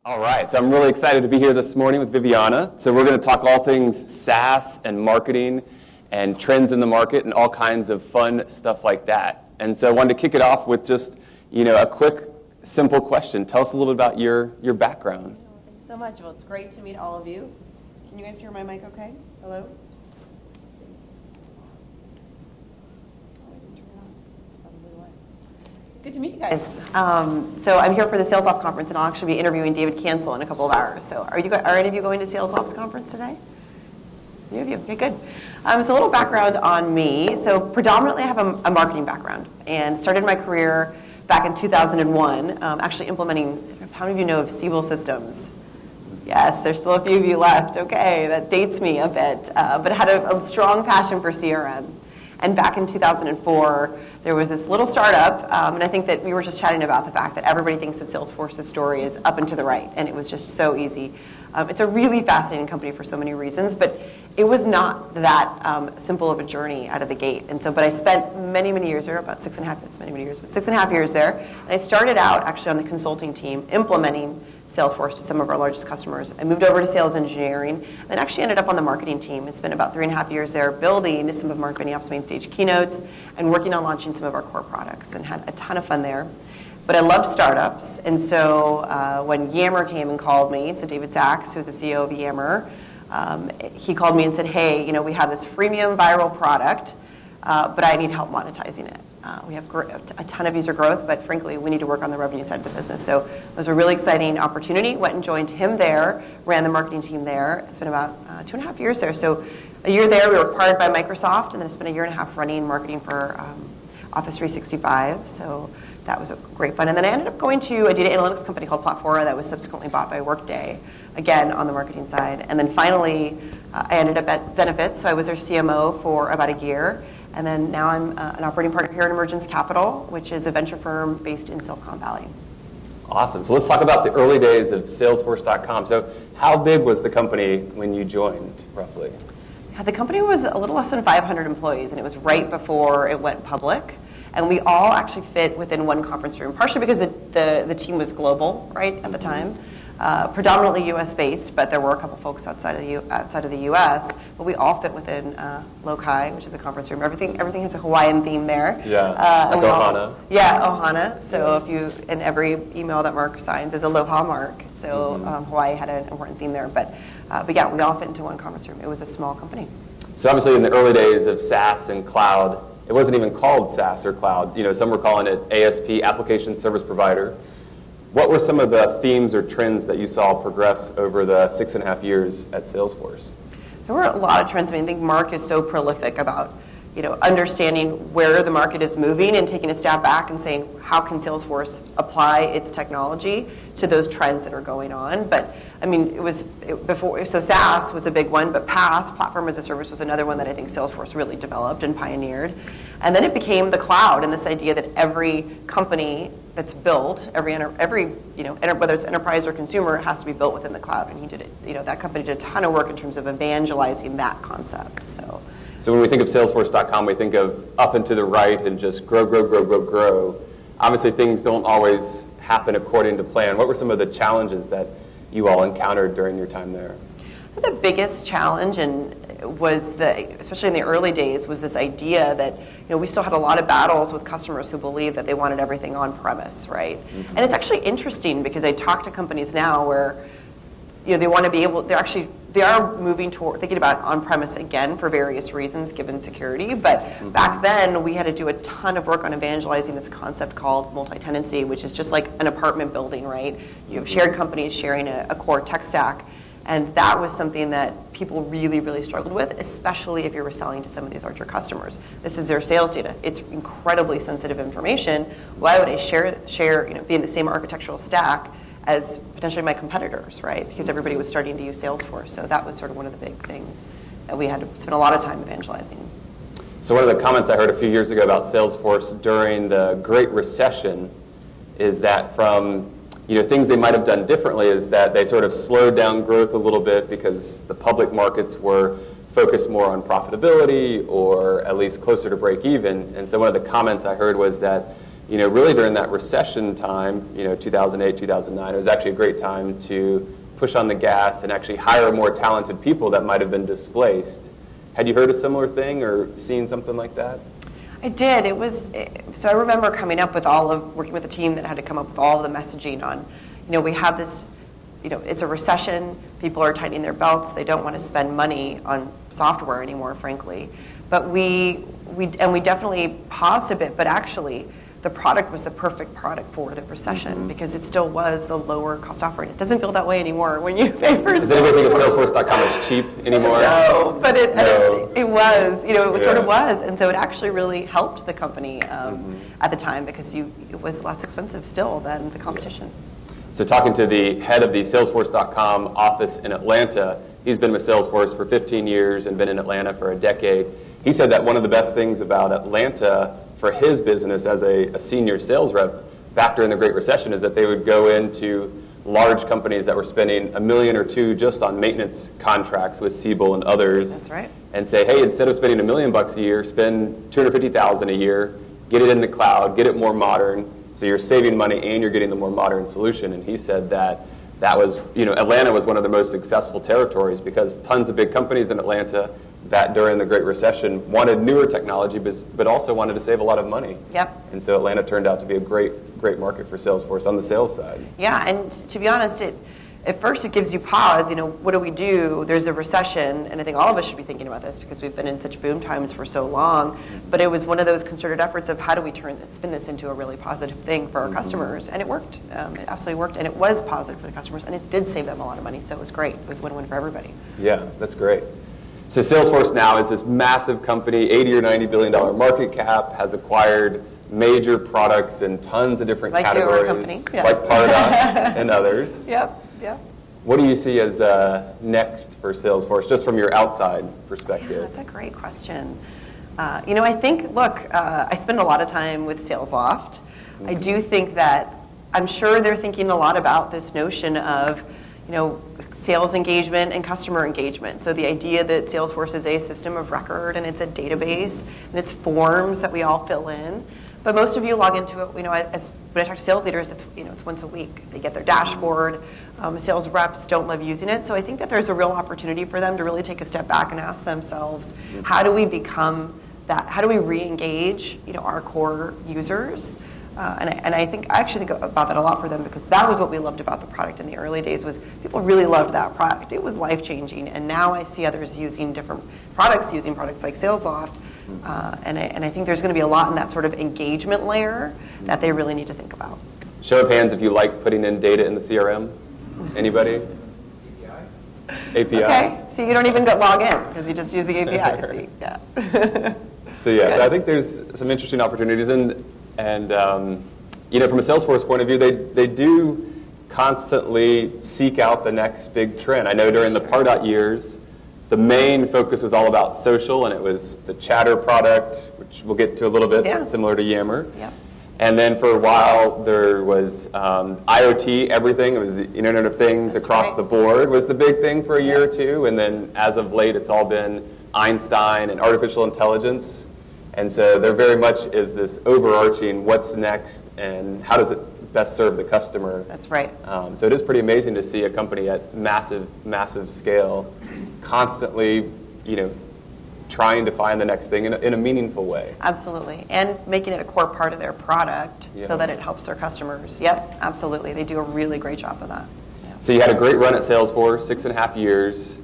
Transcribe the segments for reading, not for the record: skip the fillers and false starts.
All right, so I'm really excited to be here this morning with Viviana. So we're going to talk all things SaaS and marketing and trends in the market and all kinds of fun stuff like that. And so I wanted to kick it off with just, a quick, simple question. Tell us a little bit about your background. Well, thanks so much. Well, it's great to meet all of you. Can you guys hear my mic okay? Hello? Good to meet you guys. So I'm here for the SalesOps conference, and I'll actually be interviewing David Cancel in a couple of hours. So are any of you going to SalesOps conference today? Any of you? Okay, good. So a little background on me. So predominantly I have a marketing background and started my career back in 2001, actually implementing, how many of you know of Siebel Systems? Yes, there's still a few of you left. Okay, that dates me a bit, but had a strong passion for CRM. And back in 2004, there was this little startup, and I think that we were just chatting about the fact that everybody thinks that Salesforce's story is up and to the right, and it was just so easy. It's a really fascinating company for so many reasons, but it was not that simple of a journey out of the gate. And so, but I spent many, many years there, about 6.5 years there. And I started out actually on the consulting team implementing Salesforce to some of our largest customers. I moved over to sales engineering and actually ended up on the marketing team. I spent about 3.5 years there building some of Mark Benioff's main stage keynotes and working on launching some of our core products and had a ton of fun there. But I loved startups, and so when Yammer came and called me, so David Sachs, who's the CEO of Yammer, he called me and said, hey, we have this freemium viral product, but I need help monetizing it. We have a ton of user growth, but frankly, we need to work on the revenue side of the business. So it was a really exciting opportunity. Went and joined him there, ran the marketing team there. It's been about 2.5 years there. So a year there, we were acquired by Microsoft, and then it's been a year and a half running marketing for Office 365. So that was a great fun. And then I ended up going to a data analytics company called Platfora that was subsequently bought by Workday, again, on the marketing side. And then finally, I ended up at Zenefits. So I was their CMO for about a year. And then now I'm an operating partner here at Emergence Capital, which is a venture firm based in Silicon Valley. Awesome. So let's talk about the early days of Salesforce.com. So how big was the company when you joined, roughly? Yeah, the company was a little less than 500 employees, and it was right before it went public. And we all actually fit within one conference room, partially because the team was global, right, at the time. Predominantly U.S.-based, but there were a couple folks outside of the U.S. But we all fit within Lokai, which is a conference room. Everything has a Hawaiian theme there. Yeah, like Ohana. Ohana. So if you, in every email that Mark signs is Aloha Mark. So Hawaii had an important theme there. But yeah, we all fit into one conference room. It was a small company. So obviously in the early days of SaaS and cloud, it wasn't even called SaaS or cloud. Some were calling it ASP, Application Service Provider. What were some of the themes or trends that you saw progress over the 6.5 years at Salesforce? There were a lot of trends. I think Mark is so prolific about, understanding where the market is moving and taking a step back and saying, how can Salesforce apply its technology to those trends that are going on? But so SaaS was a big one, but PaaS, Platform as a Service, was another one that I think Salesforce really developed and pioneered. And then it became the cloud and this idea that every company that's built, whether it's enterprise or consumer, has to be built within the cloud. And he did it. That company did a ton of work in terms of evangelizing that concept. So when we think of Salesforce.com, we think of up and to the right and just grow, grow, grow, grow, grow. Obviously, things don't always happen according to plan. What were some of the challenges that you all encountered during your time there? The biggest challenge was especially in the early days, was this idea that we still had a lot of battles with customers who believed that they wanted everything on premise, right? Mm-hmm. And it's actually interesting because I talk to companies now where they want to be able. They are moving toward thinking about on-premise again for various reasons, given security. But back then, we had to do a ton of work on evangelizing this concept called multi-tenancy, which is just like an apartment building, right? You have shared companies sharing a core tech stack. And that was something that people really, really struggled with, especially if you were selling to some of these larger customers. This is their sales data. It's incredibly sensitive information. Why would I share, be in the same architectural stack as potentially my competitors, right? Because everybody was starting to use Salesforce. So that was sort of one of the big things that we had to spend a lot of time evangelizing. So one of the comments I heard a few years ago about Salesforce during the Great Recession is that from things they might have done differently is that they sort of slowed down growth a little bit because the public markets were focused more on profitability or at least closer to break even. And so one of the comments I heard was that really during that recession time, 2008, 2009, it was actually a great time to push on the gas and actually hire more talented people that might have been displaced. Had you heard a similar thing or seen something like that? I did. So I remember coming up with working with a team that had to come up with all of the messaging on, we have this, it's a recession, people are tightening their belts, they don't want to spend money on software anymore, frankly. But we definitely paused a bit, but actually the product was the perfect product for the recession because it still was the lower cost offering. It doesn't feel that way anymore when you pay for Does anybody think of Salesforce.com as cheap anymore? No, but it was, it sort of was. And so it actually really helped the company at the time because it was less expensive still than the competition. So talking to the head of the Salesforce.com office in Atlanta, he's been with Salesforce for 15 years and been in Atlanta for a decade. He said that one of the best things about Atlanta for his business as a senior sales rep back during the Great Recession is that they would go into large companies that were spending $1 million or $2 million just on maintenance contracts with Siebel and others. That's right. And say, hey, instead of spending $1 million a year, spend $250,000 a year, get it in the cloud, get it more modern, so you're saving money and you're getting the more modern solution. And he said that was, Atlanta was one of the most successful territories because tons of big companies in Atlanta that during the Great Recession wanted newer technology, but also wanted to save a lot of money. Yep. And so Atlanta turned out to be a great market for Salesforce on the sales side. Yeah, and to be honest, at first it gives you pause. What do we do? There's a recession, and I think all of us should be thinking about this because we've been in such boom times for so long. But it was one of those concerted efforts of how do we spin this into a really positive thing for our customers, and it worked. It absolutely worked, and it was positive for the customers, and it did save them a lot of money. So it was great. It was a win-win for everybody. Yeah, that's great. So Salesforce now is this massive company, $80 or $90 billion market cap, has acquired major products in tons of different categories, your company, yes. like Pardot and others. Yep. What do you see as next for Salesforce, just from your outside perspective? Yeah, that's a great question. I think, I spend a lot of time with SalesLoft. I do think that I'm sure they're thinking a lot about this notion of, sales engagement and customer engagement. So the idea that Salesforce is a system of record and it's a database and it's forms that we all fill in. But most of you log into it, when I talk to sales leaders, it's once a week. They get their dashboard. Sales reps don't love using it. So I think that there's a real opportunity for them to really take a step back and ask themselves, how do we become that? How do we re-engage, our core users? And I actually think about that a lot for them because that was what we loved about the product in the early days was people really loved that product. It was life-changing. And now I see others using different products, using products like SalesLoft. And I think there's going to be a lot in that sort of engagement layer that they really need to think about. Show of hands if you like putting in data in the CRM. Anybody? API. Okay, so you don't even log in because you just use the API. See, yeah. So I think there's some interesting opportunities, and from a Salesforce point of view, they do constantly seek out the next big trend. I know during the Pardot years, the main focus was all about social, and it was the Chatter product, which we'll get to a little bit, similar to Yammer. Yeah. And then for a while, there was IoT, everything. It was the Internet of Things across the board was the big thing for a year or two. And then as of late, it's all been Einstein and artificial intelligence. And so there very much is this overarching what's next and how does it best serve the customer. That's right. So it is pretty amazing to see a company at massive scale constantly, trying to find the next thing in a meaningful way. Absolutely. And making it a core part of their product so that it helps their customers. Yep, absolutely. They do a really great job of that. Yeah. So you had a great run at Salesforce, 6.5 years.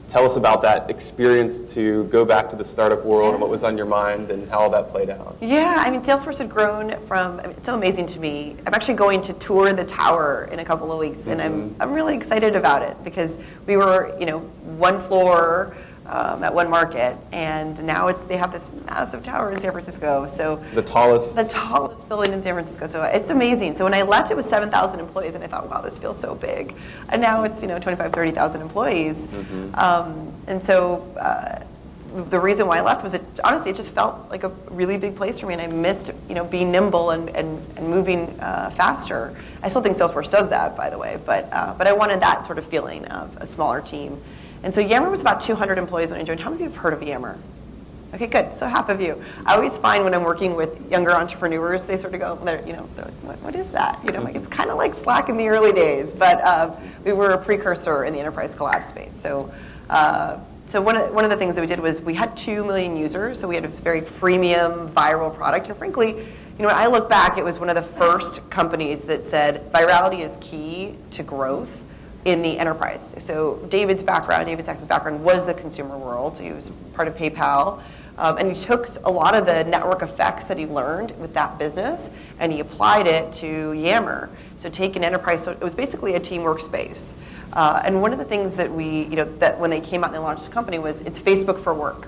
Tell us about that experience to go back to the startup world and what was on your mind and how all that played out. Yeah, Salesforce had grown from, it's so amazing to me. I'm actually going to tour the tower in a couple of weeks, and I'm really excited about it because we were, one floor at one market, and now they have this massive tower in San Francisco. So the tallest building in San Francisco. So it's amazing. So when I left, it was 7,000 employees, and I thought, wow, this feels so big. And now it's 25, 30,000 employees. And so the reason why I left was honestly it just felt like a really big place for me, and I missed being nimble and moving faster. I still think Salesforce does that, by the way, but I wanted that sort of feeling of a smaller team. And so Yammer was about 200 employees when I joined. How many of you have heard of Yammer? Okay, good. So half of you. I always find when I'm working with younger entrepreneurs, they sort of go, they're like, what is that? Like it's kind of like Slack in the early days, but we were a precursor in the enterprise collab space. So one of the things that we did was we had 2 million users, so we had this very freemium viral product. And frankly, when I look back, it was one of the first companies that said virality is key to growth in the enterprise. So David Sachs' background was the consumer world. So he was part of PayPal. And he took a lot of the network effects that he learned with that business and he applied it to Yammer. So take an enterprise, so it was basically a teamwork space. And one of the things that that when they came out and they launched the company was it's Facebook for work.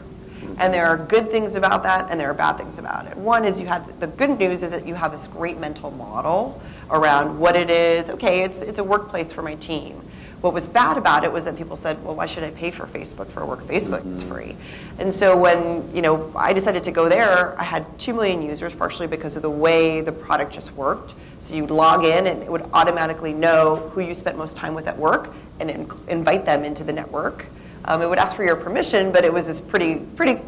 And there are good things about that and there are bad things about it. One is the good news is that you have this great mental model around what it is. Okay, it's a workplace for my team. What was bad about it was that people said, well, why should I pay for Facebook for work? Facebook is free. And so when I decided to go there, I had 2 million users, partially because of the way the product just worked. So you'd log in and it would automatically know who you spent most time with at work and invite them into the network. It would ask for your permission, but it was this pretty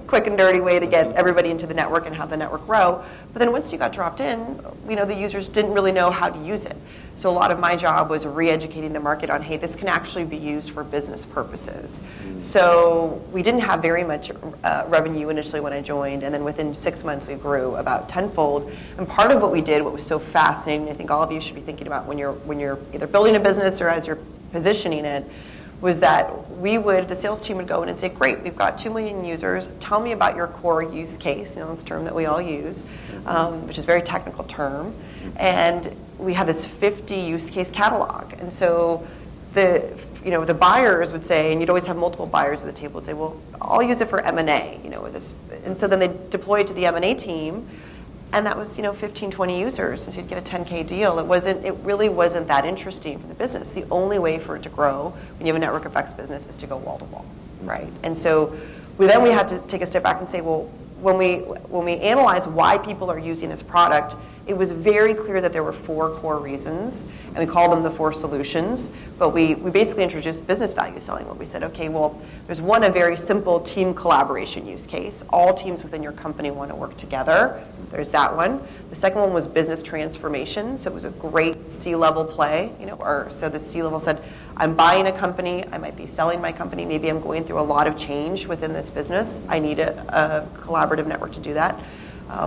quick and dirty way to get everybody into the network and have the network grow. But then once you got dropped in, the users didn't really know how to use it. So a lot of my job was re-educating the market on, hey, this can actually be used for business purposes. So we didn't have very much revenue initially when I joined, and then within 6 months we grew about tenfold. And part of what we did, what was so fascinating, I think all of you should be thinking about when you're either building a business or as you're positioning it, was that the sales team would go in and say, great, we've got 2 million users, tell me about your core use case, this term that we all use, which is a very technical term, and we had this 50 use case catalog. And so the buyers would say, and you'd always have multiple buyers at the table, would say, well, I'll use it for M&A, and so then they deploy it to the M&A team, and that was 15, 20 users, and so you'd get a 10K deal. It really wasn't that interesting for the business. The only way for it to grow when you have a network effects business is to go wall to wall, right? And so we had to take a step back and say, well, when we analyze why people are using this product, it was very clear that there were 4 core reasons, and we called them the 4 solutions. But we basically introduced business value selling, where we said, okay, well, there's a very simple team collaboration use case. All teams within your company want to work together. There's that one. The second one was business transformation. So it was a great C-level play. So the C-level said, I'm buying a company. I might be selling my company. Maybe I'm going through a lot of change within this business. I need a collaborative network to do that.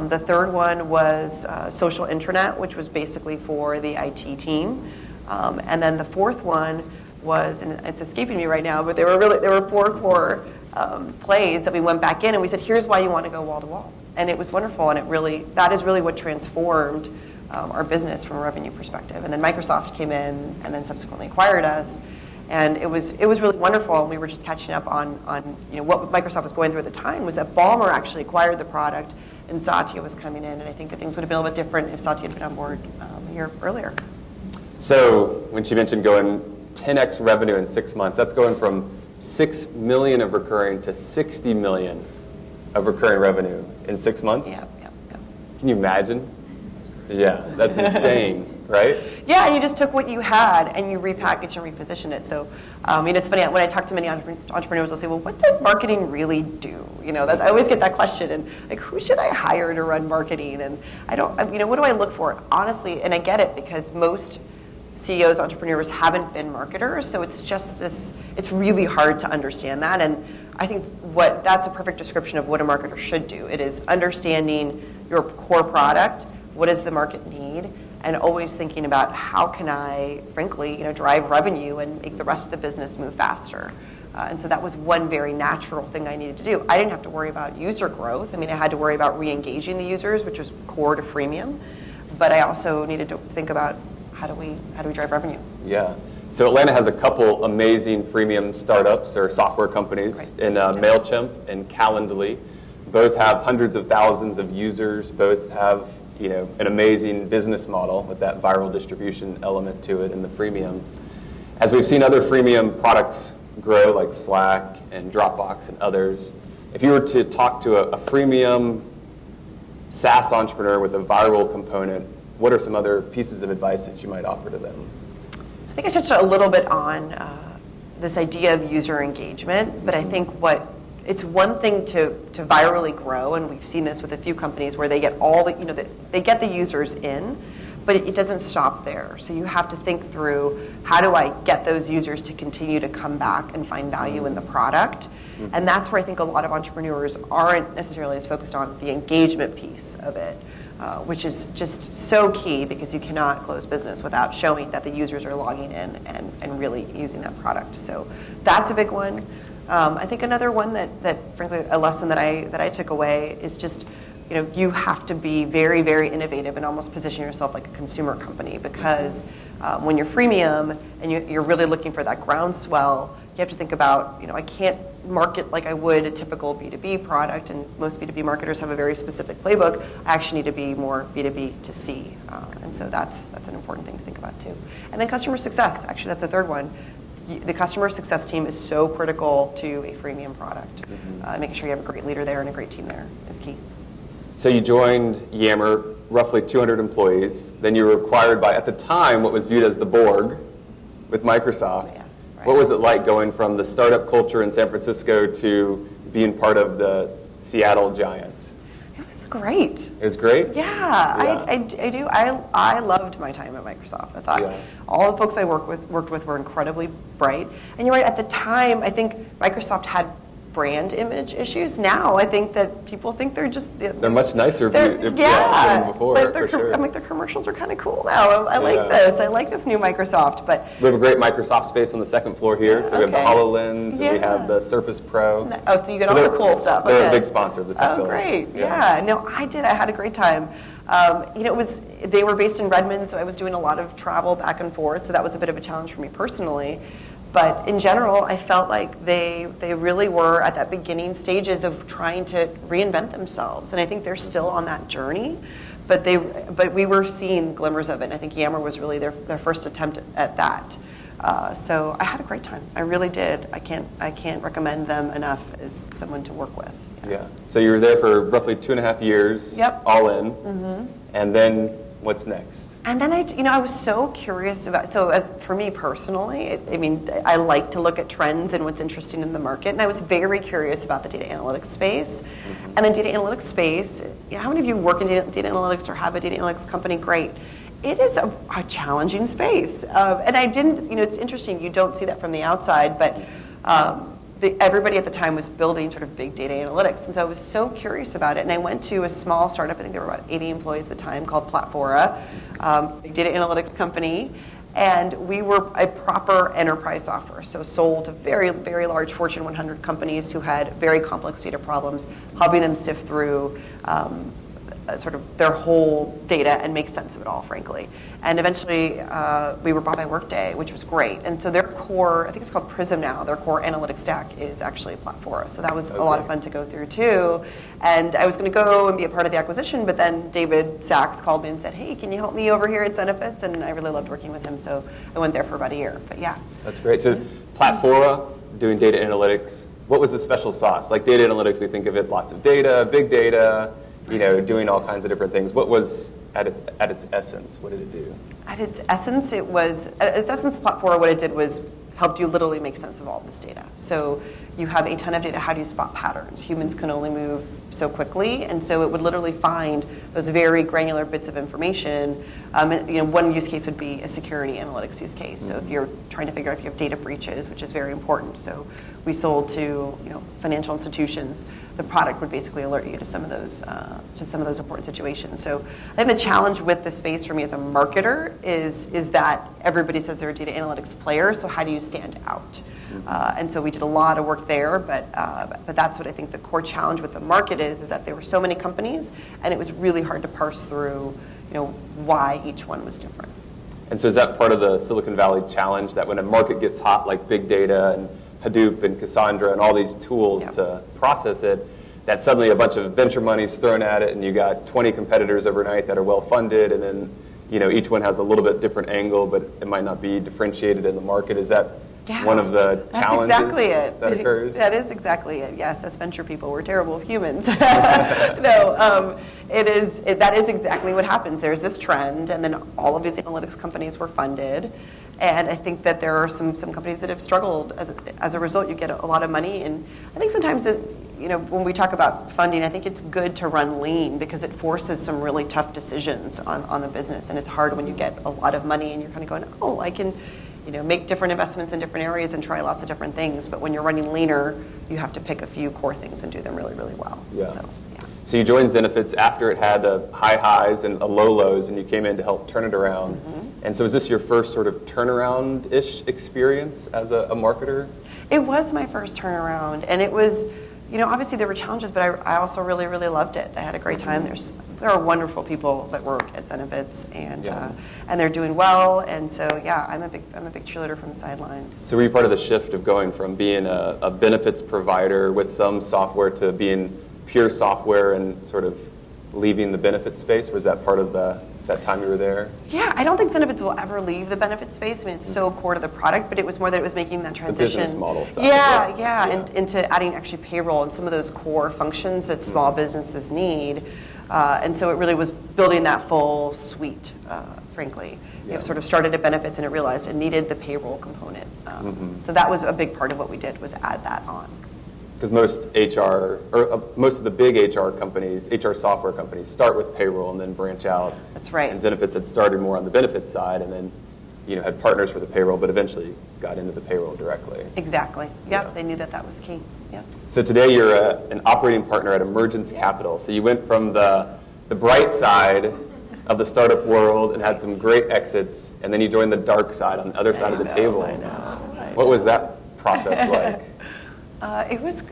The third one was social intranet, which was basically for the IT team. And then the fourth one was, and it's escaping me right now, but there were 4 core plays that we went back in and we said, here's why you want to go wall to wall. And it was wonderful, and that is really what transformed our business from a revenue perspective. And then Microsoft came in and then subsequently acquired us. And it was really wonderful, and we were just catching up on what Microsoft was going through at the time was that Ballmer actually acquired the product and Satya was coming in, and I think that things would have been a little bit different if Satya had been on board a year earlier. So when she mentioned going 10x revenue in 6 months, that's going from 6 million of recurring to 60 million of recurring revenue in 6 months? Yeah. Can you imagine? Yeah, that's insane, right? Yeah, and you just took what you had and you repackaged and repositioned it. So, it's funny, when I talk to many entrepreneurs, they'll say, well, what does marketing really do? I always get that question, and like, who should I hire to run marketing? And what do I look for? Honestly, and I get it because most CEOs, entrepreneurs haven't been marketers, so it's just it's really hard to understand that. And I think that's a perfect description of what a marketer should do. It is understanding your core product, what does the market need, and always thinking about how can I, frankly, drive revenue and make the rest of the business move faster. And so that was one very natural thing I needed to do. I didn't have to worry about user growth. I had to worry about re-engaging the users, which was core to freemium. But I also needed to think about how do we drive revenue. Yeah. So Atlanta has a couple amazing freemium startups or software companies in MailChimp and Calendly. Both have hundreds of thousands of users. Both have an amazing business model with that viral distribution element to it in the freemium. As we've seen other freemium products grow, like Slack and Dropbox and others, if you were to talk to a freemium SaaS entrepreneur with a viral component, what are some other pieces of advice that you might offer to them? I think I touched a little bit on this idea of user engagement, but I think what it's one thing to virally grow, and we've seen this with a few companies where they get all the, they get the users in, but it doesn't stop there. So you have to think through, how do I get those users to continue to come back and find value in the product? And that's where I think a lot of entrepreneurs aren't necessarily as focused on the engagement piece of it, which is just so key, because you cannot close business without showing that the users are logging in and really using that product. So that's a big one. I think another one that frankly, a lesson that I took away is just, you have to be very, very innovative and almost position yourself like a consumer company, because when you're freemium and you're really looking for that groundswell, you have to think about, I can't market like I would a typical B2B product, and most B2B marketers have a very specific playbook. I actually need to be more B2B to C, and so that's an important thing to think about too. And then customer success, actually that's the third one. The customer success team is so critical to a freemium product. Making sure you have a great leader there and a great team there is key. So you joined Yammer, roughly 200 employees. Then you were acquired by, at the time, what was viewed as the Borg with Microsoft. Yeah, right. What was it like going from the startup culture in San Francisco to being part of the Seattle giant? It was great. It was great? Yeah. I do. I loved my time at Microsoft. I thought all the folks I worked with were incredibly bright. And you're right, at the time, I think Microsoft had brand image issues. Now I think that people think they're just they're much nicer than before. Like for sure. I'm like, their commercials are kind of cool now. I like this. I like this new Microsoft. But we have a great Microsoft space on the second floor here. So we have the HoloLens, and we have the Surface Pro. Oh, so you get all the cool stuff. They're a big sponsor of the tech. Oh, great. Yeah. No, I did. I had a great time. They were based in Redmond, so I was doing a lot of travel back and forth. So that was a bit of a challenge for me personally. But in general, I felt like they really were at that beginning stages of trying to reinvent themselves, and I think they're still on that journey. But we were seeing glimmers of it, and I think Yammer was really their first attempt at that. So I had a great time. I really did. I can't recommend them enough as someone to work with. Yeah. So you were there for roughly 2.5 years. Yep. All in. And then what's next? And then I was so curious about, so as for me personally, I like to look at trends and what's interesting in the market, and I was very curious about the data analytics space. And the data analytics space, how many of you work in data analytics or have a data analytics company? Great. It is a challenging space. And I didn't, it's interesting, you don't see that from the outside, but everybody at the time was building sort of big data analytics. And so I was so curious about it. And I went to a small startup, I think there were about 80 employees at the time, called Platfora, big data analytics company. And we were a proper enterprise software, so sold to very, very large Fortune 100 companies who had very complex data problems, helping them sift through sort of their whole data and make sense of it all, frankly. And eventually, we were bought by Workday, which was great. And so their core, I think it's called Prism now, their core analytics stack is actually Platfora. So that was a lot of fun to go through too. And I was going to go and be a part of the acquisition, but then David Sachs called me and said, hey, can you help me over here at Zenefits? And I really loved working with him, so I went there for about a year. But yeah. That's great. So Platfora, doing data analytics, what was the special sauce? Like data analytics, we think of it, lots of data, big data, doing all kinds of different things. What was at its essence? What did it do? At its essence, Platfora, what it did was helped you literally make sense of all of this data. So you have a ton of data. How do you spot patterns? Humans can only move so quickly, and so it would literally find those very granular bits of information. One use case would be a security analytics use case. So if you're trying to figure out if you have data breaches, which is very important. So we sold to financial institutions. The product would basically alert you to some of those important situations. So I think the challenge with the space for me as a marketer is that everybody says they're a data analytics player. So how do you stand out? And so we did a lot of work there, but that's what I think the core challenge with the market is that there were so many companies, and it was really hard to parse through, why each one was different. And so is that part of the Silicon Valley challenge, that when a market gets hot like big data and Hadoop and Cassandra and all these tools to process it, that suddenly a bunch of venture money's thrown at it, and you got 20 competitors overnight that are well funded, and then each one has a little bit different angle, but it might not be differentiated in the market. Is that Yeah, one of the challenges exactly it. that occurs? That is exactly it. Yes, as venture people, we're terrible humans. No, that is exactly what happens. There's this trend, and then all of these analytics companies were funded. And I think that there are some companies that have struggled. As a result, you get a lot of money. And I think sometimes when we talk about funding, I think it's good to run lean because it forces some really tough decisions on the business. And it's hard when you get a lot of money and you're kind of going, oh, I can make different investments in different areas and try lots of different things. But when you're running leaner, you have to pick a few core things and do them really, really well. Yeah. So you joined Zenefits after it had high highs and low lows, and you came in to help turn it around. Mm-hmm. And so is this your first sort of turnaround-ish experience as a marketer? It was my first turnaround, and it was, obviously there were challenges, but I also really, really loved it. I had a great time. There are wonderful people that work at Zenefits, and they're doing well. And so, yeah, I'm a big cheerleader from the sidelines. So were you part of the shift of going from being a benefits provider with some software to being pure software and sort of leaving the benefit space? Was that part of that time you were there? Yeah, I don't think Zenefits will ever leave the benefit space. I mean, it's so core to the product, but it was more that it was making that transition. The business model side. Yeah, and into adding actually payroll and some of those core functions that small businesses need. And so it really was building that full suite, frankly. It sort of started at benefits and it realized it needed the payroll component. So that was a big part of what we did, was add that on. Because most of the big HR companies, HR software companies, start with payroll and then branch out. That's right. And Zenefits had started more on the benefits side and then, had partners for the payroll, but eventually got into the payroll directly. Exactly. Yep, they knew that was key. Yep. So today you're an operating partner at Emergence Capital. So you went from the bright side of the startup world and had some great exits, and then you joined the dark side on the other side of the table. I know. What was that process like? It was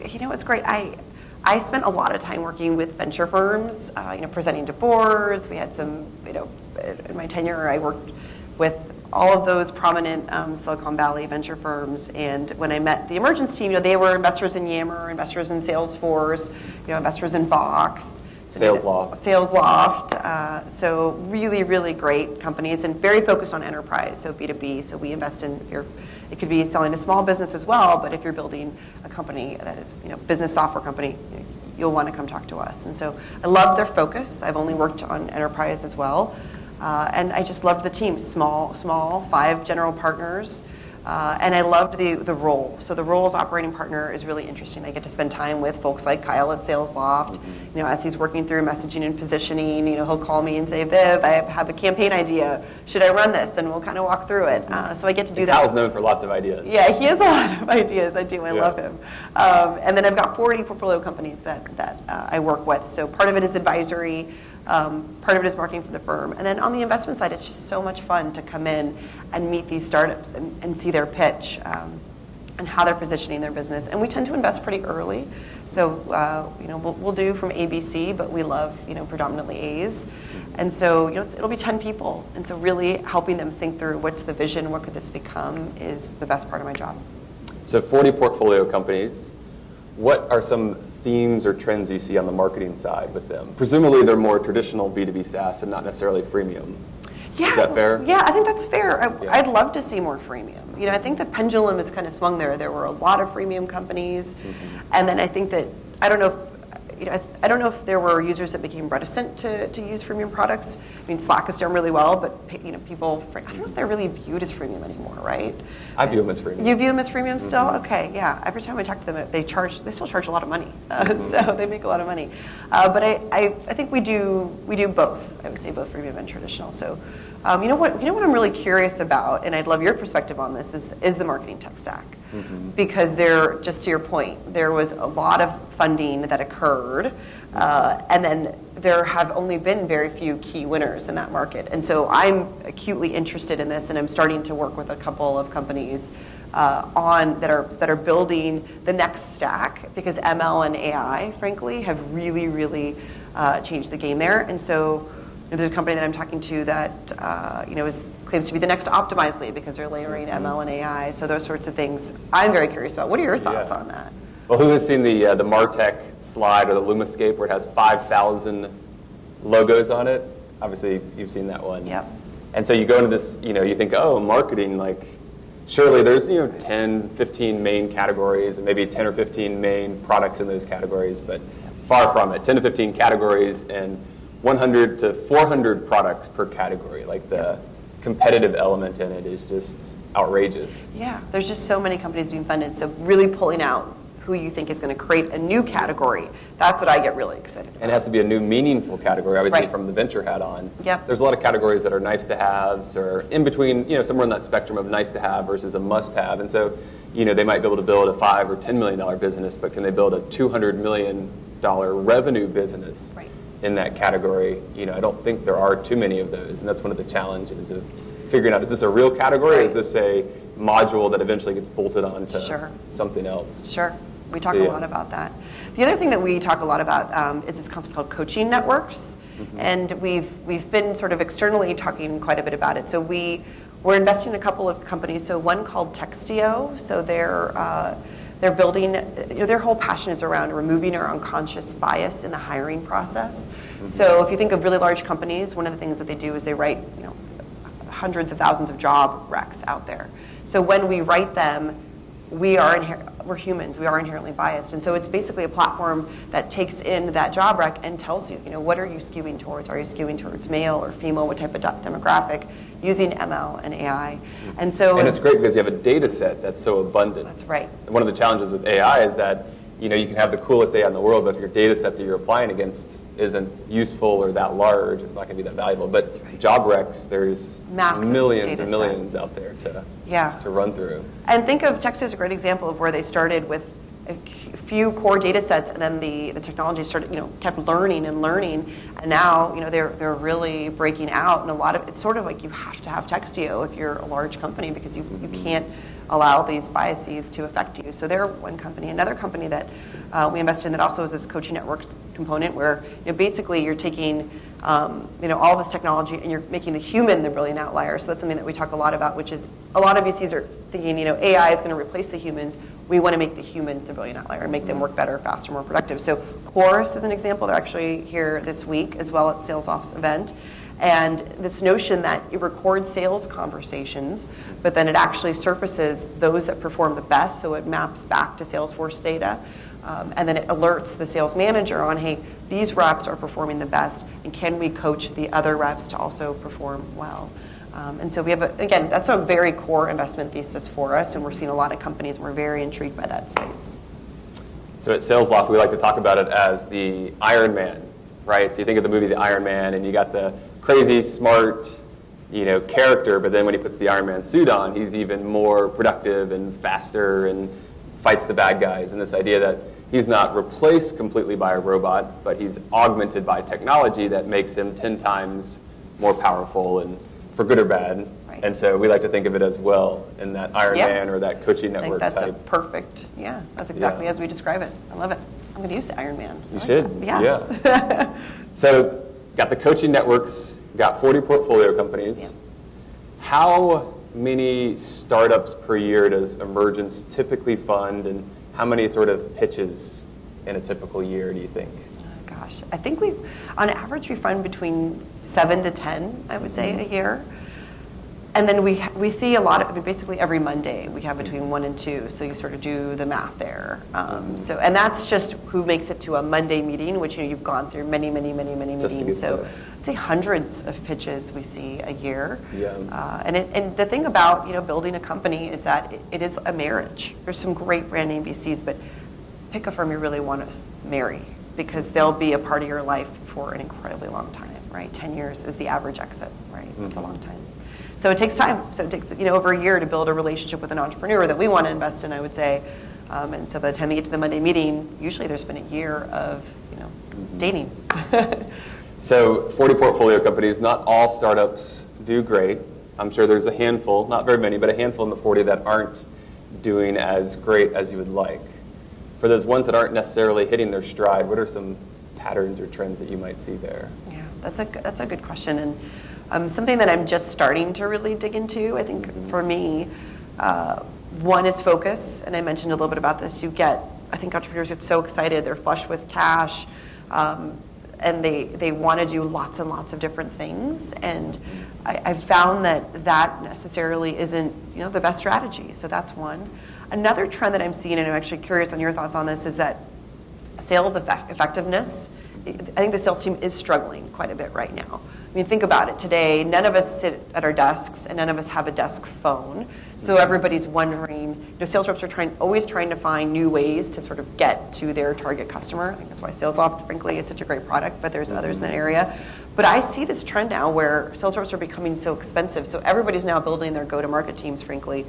great. I spent a lot of time working with venture firms, presenting to boards. We had some, in my tenure, I worked with all of those prominent Silicon Valley venture firms. And when I met the Emergence team, they were investors in Yammer, investors in Salesforce, investors in Box. Salesloft. So really, really great companies and very focused on enterprise, so B2B. So we invest in it could be selling to small business as well, but if you're building a company that is, business software company, you'll want to come talk to us. And so I love their focus. I've only worked on enterprise as well. And I just loved the team, small, 5 general partners. And I loved the role. So the role as operating partner is really interesting. I get to spend time with folks like Kyle at Salesloft. As he's working through messaging and positioning, he'll call me and say, Viv, I have a campaign idea. Should I run this? And we'll kind of walk through it. So I get to do that. Kyle's known for lots of ideas. Yeah, he has a lot of ideas. I do. I love him. And then I've got 40 portfolio companies that I work with. So part of it is advisory. Part of it is marketing for the firm. And then on the investment side, it's just so much fun to come in and meet these startups and see their pitch and how they're positioning their business. And we tend to invest pretty early. So, we'll do from ABC, but we love, predominantly A's. And so, it'll be 10 people. And so really helping them think through what's the vision, what could this become is the best part of my job. So 40 portfolio companies. What are some themes or trends you see on the marketing side with them? Presumably they're more traditional B2B SaaS and not necessarily freemium. Yeah, is that fair? Yeah, I think that's fair. I'd love to see more freemium. I think the pendulum has kind of swung there. There were a lot of freemium companies, and then I think that I don't know if there were users that became reticent to use freemium products. I mean, Slack is doing really well, but people, I don't know if they're really viewed as freemium anymore, right? I view them as freemium. You view them as freemium still? Okay, yeah. Every time I talk to them, they still charge a lot of money, so they make a lot of money. But I think we do both. I would say both freemium and traditional. So, you know what I'm really curious about, and I'd love your perspective on this, is the marketing tech stack. Because just to your point, there was a lot of funding that occurred, and then there have only been very few key winners in that market. And so I'm acutely interested in this, and I'm starting to work with a couple of companies that are building the next stack, because ML and AI, frankly, have really, really changed the game there. And so there's a company that I'm talking to that claims to be the next Optimizely because they're layering ML and AI. So those sorts of things I'm very curious about. What are your thoughts on that? Well, who has seen the MarTech slide or the Lumascape where it has 5,000 logos on it? Obviously, you've seen that one. Yep. And so you go into this, you think, oh, marketing, like, surely there's 10, 15 main categories and maybe 10 or 15 main products in those categories, but far from it. 10 to 15 categories and 100 to 400 products per category. Like the competitive element in it is just outrageous. Yeah, there's just so many companies being funded. So really pulling out who you think is going to create a new category, that's what I get really excited about. And it has to be a new meaningful category, obviously, Right. from the venture hat on. Yep. There's a lot of categories that are nice to haves or in between, somewhere in that spectrum of nice to have versus a must have. And so, they might be able to build a $5 or $10 million business, but can they build a $200 million revenue business Right. in that category? I don't think there are too many of those. And that's one of the challenges of figuring out, is this a real category or is this a module that eventually gets bolted onto Sure. something else? Sure. We talk So, a lot about that. The other thing that we talk a lot about is this concept called coaching networks. And we've been sort of externally talking quite a bit about it. So we're investing in a couple of companies. So one called Textio. So they're building, their whole passion is around removing our unconscious bias in the hiring process. So if you think of really large companies, one of the things that they do is they write, hundreds of thousands of job recs out there. So when we write them, we're humans. We are inherently biased, and so it's basically a platform that takes in that job rec and tells you, what are you skewing towards? Are you skewing towards male or female? What type of demographic? Using ML and AI, and it's great because you have a data set that's so abundant. That's right. And one of the challenges with AI is that you can have the coolest AI in the world, but if your data set that you're applying against isn't useful or that large, it's not going to be that valuable. But job recs, there's Massive millions data and millions sets out there to run through. And think of Textio as a great example of where they started with a few core data sets, and then the technology started, kept learning, and now, they're really breaking out. And a lot of it's sort of like you have to have Textio if you're a large company because you can't allow these biases to affect you. So they're one company. Another company that we invested in that also is this coaching networks component where basically you're taking all of this technology and you're making the human the brilliant outlier. So that's something that we talk a lot about, which is a lot of VCs are thinking AI is going to replace the humans. We want to make the humans the brilliant outlier and make them work better, faster, more productive. So Chorus is an example. They're actually here this week as well at SalesOff's event. And this notion that it records sales conversations, but then it actually surfaces those that perform the best, so it maps back to Salesforce data, and then it alerts the sales manager on, hey, these reps are performing the best, and can we coach the other reps to also perform well? And so we have, again, that's a very core investment thesis for us, and we're seeing a lot of companies, and we're very intrigued by that space. So at SalesLoft, we like to talk about it as the Iron Man, right? So you think of the movie The Iron Man, and you got the crazy, smart, character, but then when he puts the Iron Man suit on, he's even more productive and faster and fights the bad guys. And this idea that he's not replaced completely by a robot, but he's augmented by technology that makes him 10 times more powerful, and for good or bad. Right. And so we like to think of it as well in that Iron Man or that coaching I think network that's type. a perfect, that's exactly as we describe it. I love it. I'm going to use the Iron Man. You should. That. Yeah. So got the coaching networks, got 40 portfolio companies. Yeah. How many startups per year does Emergence typically fund, and how many sort of pitches in a typical year do you think? Gosh, I think on average, we fund between 7 to 10, I would say, a year. And then we see a lot of, basically every Monday, we have between 1 and 2, so you sort of do the math there. And that's just who makes it to a Monday meeting, which you've gone through many meetings. So I'd say hundreds of pitches we see a year. Yeah. And the thing about building a company is that it is a marriage. There's some great brand name VCs, but pick a firm you really want to marry, because they'll be a part of your life for an incredibly long time, right? 10 years is the average exit, right? That's a long time. So it takes time. So it takes over a year to build a relationship with an entrepreneur that we want to invest in, I would say. And so by the time they get to the Monday meeting, usually there's been a year of dating. So 40 portfolio companies, not all startups do great. I'm sure there's a handful, not very many, but a handful in the 40 that aren't doing as great as you would like. For those ones that aren't necessarily hitting their stride, what are some patterns or trends that you might see there? Yeah, that's a good question. And something that I'm just starting to really dig into, I think for me, one is focus, and I mentioned a little bit about this. I think entrepreneurs get so excited, they're flush with cash, and they want to do lots and lots of different things. And I've found that necessarily isn't the best strategy. So that's one. Another trend that I'm seeing, and I'm actually curious on your thoughts on this, is that sales effectiveness. I think the sales team is struggling quite a bit right now. I mean, think about it. Today, none of us sit at our desks, and none of us have a desk phone. So everybody's wondering, sales reps are always trying to find new ways to sort of get to their target customer. I think that's why SalesLoft, frankly, is such a great product, but there's others in that area. But I see this trend now where sales reps are becoming so expensive. So everybody's now building their go-to-market teams, frankly,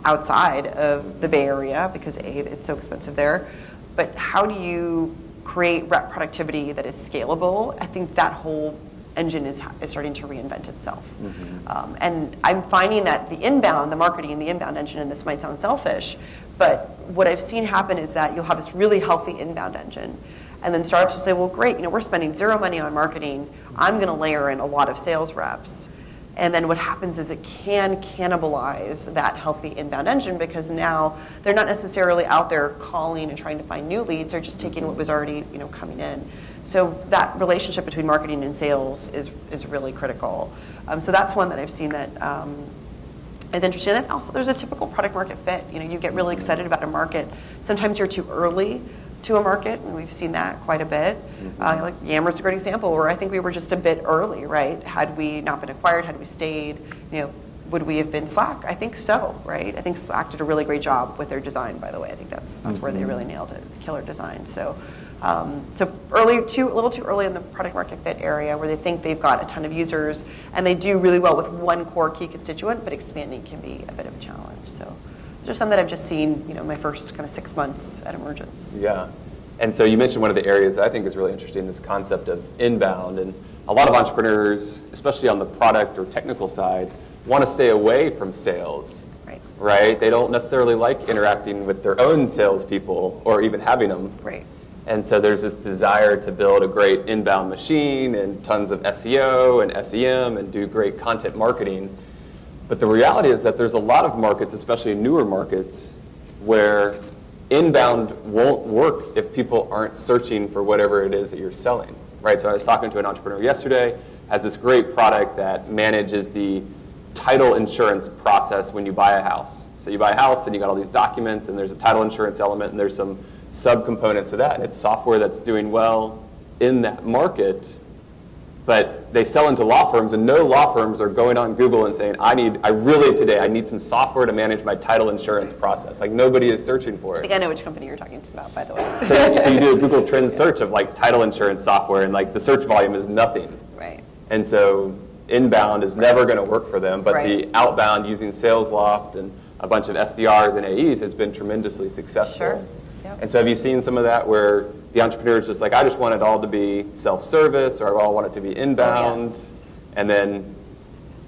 outside of the Bay Area because, A, it's so expensive there. But how do you create rep productivity that is scalable? I think that whole engine is starting to reinvent itself. And I'm finding that the marketing, the inbound engine, and this might sound selfish, but what I've seen happen is that you'll have this really healthy inbound engine, and then startups will say, well, great, we're spending zero money on marketing. I'm going to layer in a lot of sales reps. And then what happens is it can cannibalize that healthy inbound engine because now they're not necessarily out there calling and trying to find new leads. They're just taking what was already coming in. So that relationship between marketing and sales is really critical. So that's one that I've seen that is interesting. And also there's a typical product market fit. You get really excited about a market. Sometimes you're too early to a market, and we've seen that quite a bit. Like Yammer is a great example where I think we were just a bit early, right? Had we not been acquired, had we stayed, would we have been Slack? I think so, right? I think Slack did a really great job with their design, by the way. I think that's where they really nailed it. It's killer design. So early, a little too early in the product market fit area where they think they've got a ton of users and they do really well with one core key constituent, but expanding can be a bit of a challenge. So those are some that I've just seen, my first kind of 6 months at Emergence. Yeah. And so you mentioned one of the areas that I think is really interesting, this concept of inbound. And a lot of entrepreneurs, especially on the product or technical side, want to stay away from sales. Right? They don't necessarily like interacting with their own salespeople or even having them. Right. And so there's this desire to build a great inbound machine and tons of SEO and SEM and do great content marketing. But the reality is that there's a lot of markets, especially newer markets, where inbound won't work if people aren't searching for whatever it is that you're selling, right? So I was talking to an entrepreneur yesterday, has this great product that manages the title insurance process when you buy a house. So you buy a house and you got all these documents and there's a title insurance element and there's some subcomponents to that. And it's software that's doing well in that market. But they sell into law firms, and no law firms are going on Google and saying, I need some software to manage my title insurance process. Like, nobody is searching for it. I think I know which company you're talking about, by the way. So you do a Google Trends search of like title insurance software, and like the search volume is nothing. Right. And so inbound is never going to work for them, but the outbound using SalesLoft and a bunch of SDRs and AEs has been tremendously successful. Sure. Yep. And so have you seen some of that where the entrepreneur is just like, I just want it all to be self-service, or I all want it to be inbound, and then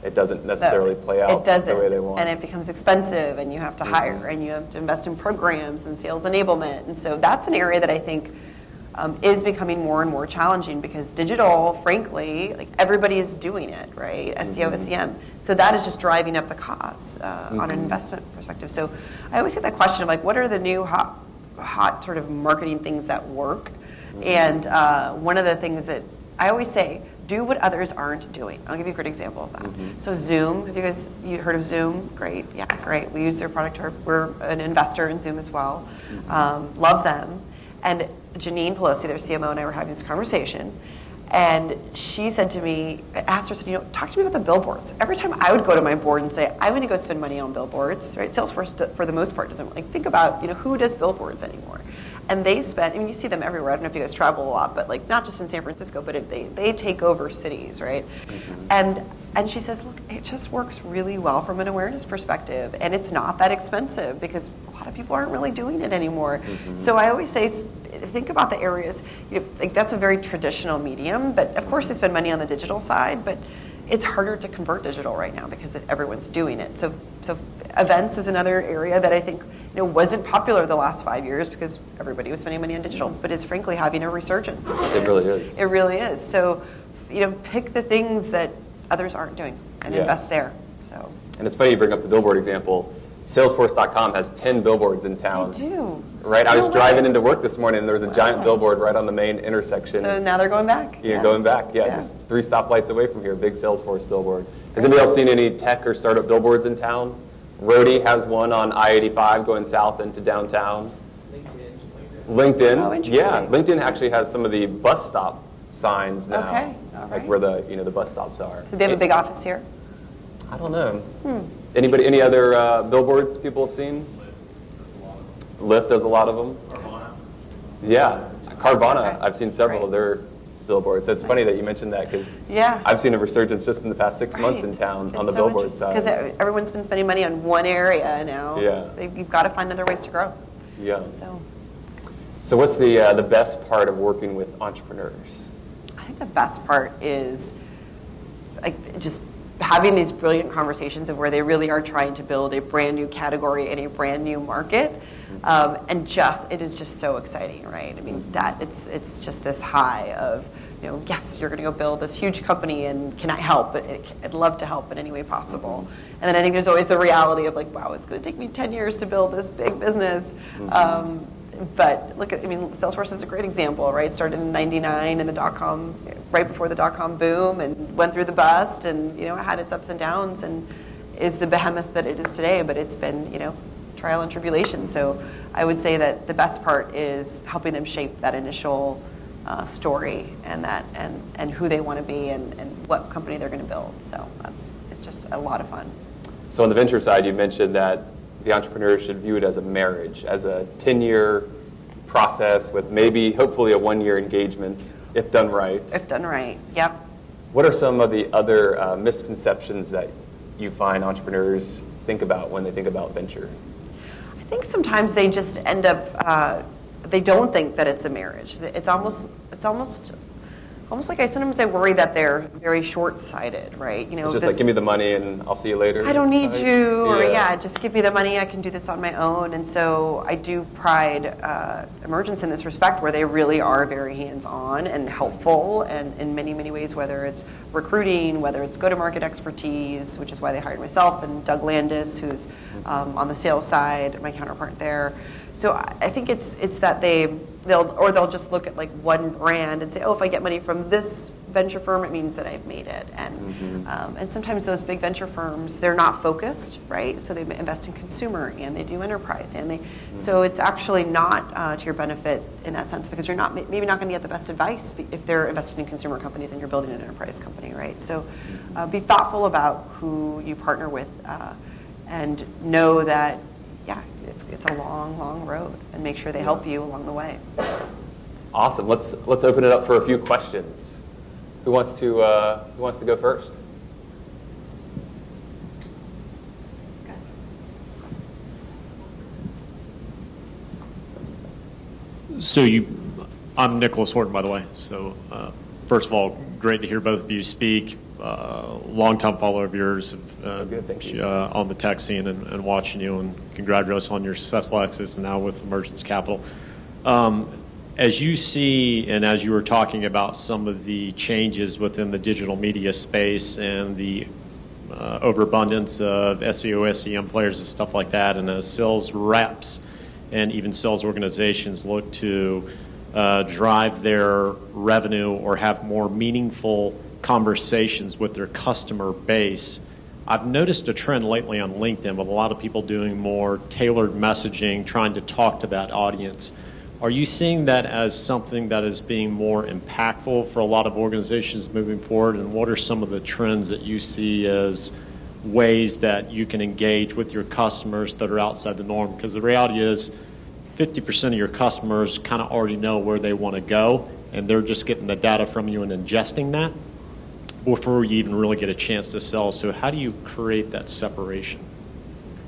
it doesn't necessarily play out the way they want. And it becomes expensive, and you have to hire, and you have to invest in programs and sales enablement. And so that's an area that I think is becoming more and more challenging because digital, frankly, like everybody is doing it, right? SEO, SEM. So that is just driving up the costs on an investment perspective. So I always get that question of like, what are the new hot sort of marketing things that work? And one of the things that I always say, do what others aren't doing. I'll give you a great example of that. So Zoom, have you heard of Zoom? Great, yeah, great. We use their product. We're an investor in Zoom as well. Love them. And Janine Pelosi, their CMO, and I were having this conversation. And she said to me, I asked her, talk to me about the billboards. Every time I would go to my board and say, I'm going to go spend money on billboards, right? Salesforce, for the most part, doesn't think about, who does billboards anymore? And they spend, you see them everywhere. I don't know if you guys travel a lot, but like not just in San Francisco, but they take over cities, right? And she says, look, it just works really well from an awareness perspective. And it's not that expensive because a lot of people aren't really doing it anymore. So I always say, think about the areas, like that's a very traditional medium, but of course they spend money on the digital side, but it's harder to convert digital right now because everyone's doing it. So events is another area that I think wasn't popular the last 5 years because everybody was spending money on digital, but is frankly having a resurgence. It really is. It really is. So, pick the things that others aren't doing and invest there. So. And it's funny you bring up the billboard example. Salesforce.com has 10 billboards in town. They do. Right? I No was way. driving into work this morning, and there was a giant billboard right on the main intersection. So now they're going back? You're going back, just 3 stoplights away from here, big Salesforce billboard. Has anybody else seen any tech or startup billboards in town? Roadie has one on I-85 going south into downtown. LinkedIn. Oh, interesting. Yeah, LinkedIn actually has some of the bus stop signs now. Okay, all Like right. where the bus stops are. Do they have a big office here? I don't know. Any other billboards people have seen? Lyft does a lot of them. Yeah, Carvana. Okay. I've seen several of their billboards. So it's funny that you mentioned that because I've seen a resurgence just in the past 6 months in town on the billboard side. Because everyone's been spending money on one area now. Yeah. You've got to find other ways to grow. Yeah. So So what's the best part of working with entrepreneurs? I think the best part is like just having these brilliant conversations of where they really are trying to build a brand new category in a brand new market. And it is just so exciting, right? I mean, it's just this high of, yes, you're going to go build this huge company, and can I help? But I'd love to help in any way possible. And then I think there's always the reality of like, wow, it's going to take me 10 years to build this big business. But Salesforce is a great example, right? It started in '99 in the right before the dot-com boom, and went through the bust, and it had its ups and downs, and is the behemoth that it is today. But it's been trial and tribulation. So I would say that the best part is helping them shape that initial story and who they want to be and what company they're going to build. So it's just a lot of fun. So on the venture side, you mentioned that the entrepreneur should view it as a marriage, as a 10-year process with maybe, hopefully, a 1-year engagement, if done right. If done right, yep. What are some of the other misconceptions that you find entrepreneurs think about when they think about venture? I think sometimes they just end up, they don't think that it's a marriage. It's almost like sometimes I worry that they're very short-sighted, right? It's just like, give me the money and I'll see you later. I don't need you, or Yeah. just give me the money, I can do this on my own. And so I do pride Emergence in this respect, where they really are very hands-on and helpful, and in many, many ways, whether it's recruiting, whether it's go-to-market expertise, which is why they hired myself, and Doug Landis, who's on the sales side, my counterpart there. So I think it's that they'll just look at like one brand and say, oh, if I get money from this venture firm, it means that I've made it. And sometimes those big venture firms, they're not focused, right? So they invest in consumer, and they do enterprise, and so it's actually not to your benefit in that sense, because you're maybe not going to get the best advice if they're invested in consumer companies and you're building an enterprise company, right? So be thoughtful about who you partner with, and know that it's a long, long road, and make sure they help you along the way. Awesome. Let's open it up for a few questions. Who wants to go first? So I'm Nicholas Horton, by the way. So first of all, great to hear both of you speak. Long-time follower of yours Good, thank you. on the tech scene and watching you, and congratulations on your successful exits and now with Emergence Capital. As you see, and as you were talking about some of the changes within the digital media space and the overabundance of SEO, SEM players and stuff like that, and as sales reps and even sales organizations look to drive their revenue or have more meaningful conversations with their customer base, I've noticed a trend lately on LinkedIn with a lot of people doing more tailored messaging, trying to talk to that audience. Are you seeing that as something that is being more impactful for a lot of organizations moving forward? And what are some of the trends that you see as ways that you can engage with your customers that are outside the norm? Because the reality is 50% of your customers kind of already know where they want to go, and they're just getting the data from you and ingesting that before you even really get a chance to sell. So how do you create that separation?